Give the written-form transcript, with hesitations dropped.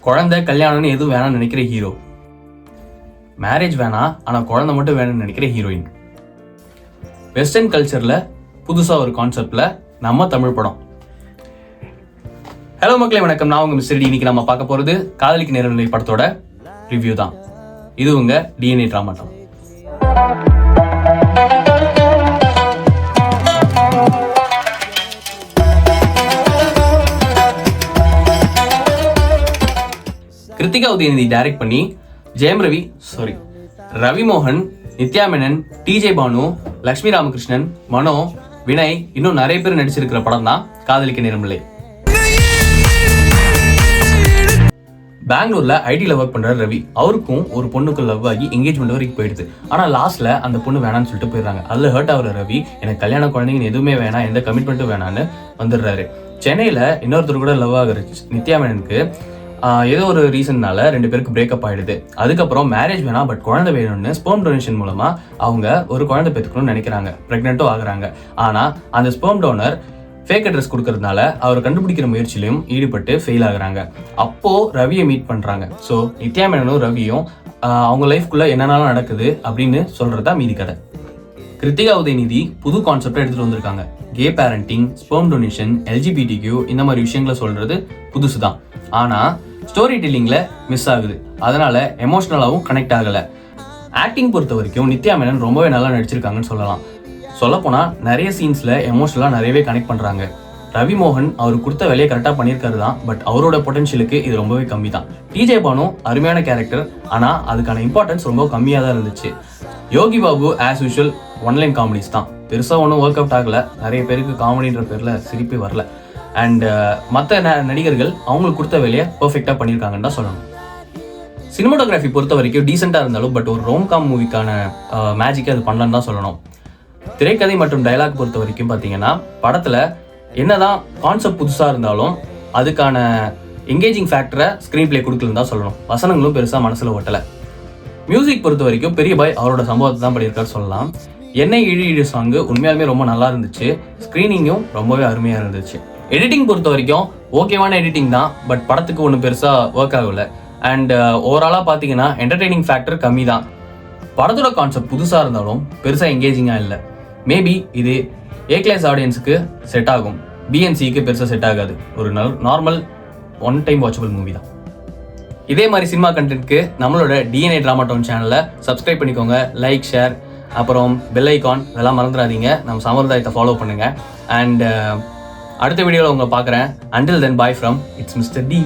குழந்தை கல்யாணம்னு எதுவும் வேணாம்னு நினைக்கிற ஹீரோ. மேரேஜ் வேணாம் ஆனால் குழந்தை மட்டும் வேணும்னு நினைக்கிற ஹீரோயின். வெஸ்டர்ன் கல்ச்சரில் புதுசாக ஒரு கான்செப்டில் நம்ம தமிழ் படம். ஹலோ மக்களே, வணக்கம். நான் உங்கள் மிஸ்டர் டி. இன்னைக்கு நம்ம பார்க்க போகிறது காதலிக்கு நேரநிலை படத்தோட ரிவ்யூ தான். இது உங்கள் டிஎன்ஏ டிராமா டாம். கிருத்திகா உதயநிதி டைரக்ட் பண்ணி ரவி மோகன், நித்யா மேனன், டிஜே பானு, லட்சுமி ராமகிருஷ்ணன், மனோ, வினய் இன்னும் நிறைய பேர் நடிச்சிருக்கிற படம் தான் காதலிக்க நேரமில்லை. பெங்களூர்ல ஐடில ஒர்க் பண்ற ரவி, அவருக்கும் ஒரு பொண்ணுக்கு லவ் ஆகி எங்கேஜ்மெண்ட் வரைக்கும் போயிடுது. ஆனா லாஸ்ட்ல அந்த பொண்ணு வேணான்னு சொல்லிட்டு போயிடுறாங்க. அதுல ஹர்ட் ஆகிற ரவி, எனக்கு கல்யாணம் குழந்தைங்க எதுவுமே வேணாம், எந்த கமிட்மெண்ட்டும் வேணான்னு வந்துடுறாரு. சென்னையில இன்னொருத்தர் கூட லவ் ஆகுற நித்யா மேனனுக்கு ஏதோ ஒரு ரீசன்னால 2 பேருக்கு பிரேக்கப் ஆயிடுது. அதுக்கப்புறம் மேரேஜ் வேணாம் பட் குழந்தை வேணும்னு ஸ்பெர்ம் டொனேஷன் மூலமா அவங்க ஒரு குழந்தை பெற்றுக்கணும்னு நினைக்கிறாங்க. பிரெக்னென்ட்டும் ஆகுறாங்க. ஆனா அந்த ஸ்பெர்ம் டோனர் ஃபேக் அட்ரஸ் கொடுக்கறதுனால அவர் கண்டுபிடிக்கிற முயற்சியிலும் ஈடுபட்டு ஃபெயில் ஆகுறாங்க. அப்போ ரவியை மீட் பண்றாங்க. ஸோ நித்யா மேனனும் ரவியும் அவங்க லைஃப்குள்ள என்னென்னலாம் நடக்குது அப்படின்னு சொல்றதா மீதி கதை. கிருத்திகா உதயநிதி புது கான்செப்டை எடுத்துட்டு வந்திருக்காங்க. K parenting, sperm donation, LGBTQ இந்த மாதிரி விஷயங்களை சொல்றது புதுசு தான். ஆனா ஸ்டோரி டெல்லிங்ல மிஸ் ஆகுது. அதனால எமோஷனலாவும் கனெக்ட் ஆகல. ஆக்டிங் பொறுத்த வரைக்கும் நித்யா மேனன் ரொம்பவே நல்லா நடிச்சிருக்காங்கன்னு சொல்லலாம். சொல்லப்போனா நிறைய சீன்ஸ்ல எமோஷனலா நிறையவே கனெக்ட் பண்றாங்க. ரவி மோகன் அவர் கொடுத்த வேலையை கரெக்டா பண்ணியிருக்காரு தான். பட் அவரோட பொட்டன்ஷியலுக்கு இது ரொம்பவே கம்மி தான். டிஜே பானு அருமையான கேரக்டர், ஆனா அதுக்கான இம்பார்ட்டன்ஸ் ரொம்ப கம்மியா தான் இருந்துச்சு. Yogi Babu as usual one line comedies தான், பெருசா ஒன்றும் ஒர்க் அவுட் ஆகல. நிறைய பேருக்கு காமெடின்ற பேர்ல சிரிப்பே வரல. அண்ட் மற்ற நடிகர்கள் அவங்களுக்கு கொடுத்த வேலையை பர்ஃபெக்டா பண்ணியிருக்காங்கன்னு தான் சொல்லணும். சினிமாட்டோகிராஃபி பொறுத்த வரைக்கும் டீசெண்டா இருந்தாலும் பட் ஒரு ரோம்காம் மூவிக்கான மேஜிக்கை அது பண்ணலன்னு தான் சொல்லணும். திரைக்கதை மற்றும் டைலாக் பொறுத்த வரைக்கும் பார்த்தீங்கன்னா படத்துல என்னதான் கான்செப்ட் புதுசா இருந்தாலும் அதுக்கான எங்கேஜிங் ஃபேக்டரை ஸ்கிரீன் பிளே கொடுக்கலன்னு தான் சொல்லணும். வசனங்களும் பெருசா மனசுல ஒட்டல. மியூசிக் பொறுத்த வரைக்கும் பெரிய பாய் அவரோட சம்பவத்தை தான் பண்ணியிருக்காரு சொல்லலாம். என்னை இழி சாங்கு உண்மையாலுமே ரொம்ப நல்லா இருந்துச்சு. ஸ்கிரீனிங்கும் ரொம்பவே அருமையா இருந்துச்சு. எடிட்டிங் பொறுத்த வரைக்கும் ஓகேவான எடிட்டிங் தான், பட் படத்துக்கு ஒன்றும் பெருசா ஒர்க் ஆகல. அண்ட் ஓவராலா பார்த்தீங்கன்னா என்டர்டெய்னிங் ஃபேக்டர் கம்மி தான். படத்தோட கான்செப்ட் புதுசா இருந்தாலும் பெருசா எங்கேஜிங்கா இல்லை. மேபி இது A கிளாஸ் ஆடியன்ஸுக்கு செட் ஆகும், BNCக்கு பெருசா செட் ஆகாது. ஒரு normal one time watchable movie தான். இதே மாதிரி சினிமா கண்டென்ட்க்கு நம்மளோட டிஎன்ஏ டிராமா டவுன் சேனலை சப்ஸ்கிரைப் பண்ணிக்கோங்க. லைக், ஷேர், அப்புறம் பெல் ஐகான் இதெல்லாம் மறந்துடாதீங்க. நம்ம சம்பிரதாயத்தை ஃபாலோ பண்ணுங்க. அண்ட் அடுத்த வீடியோவில் உங்களை பார்க்குறேன். Until then, bye from it's Mr. D.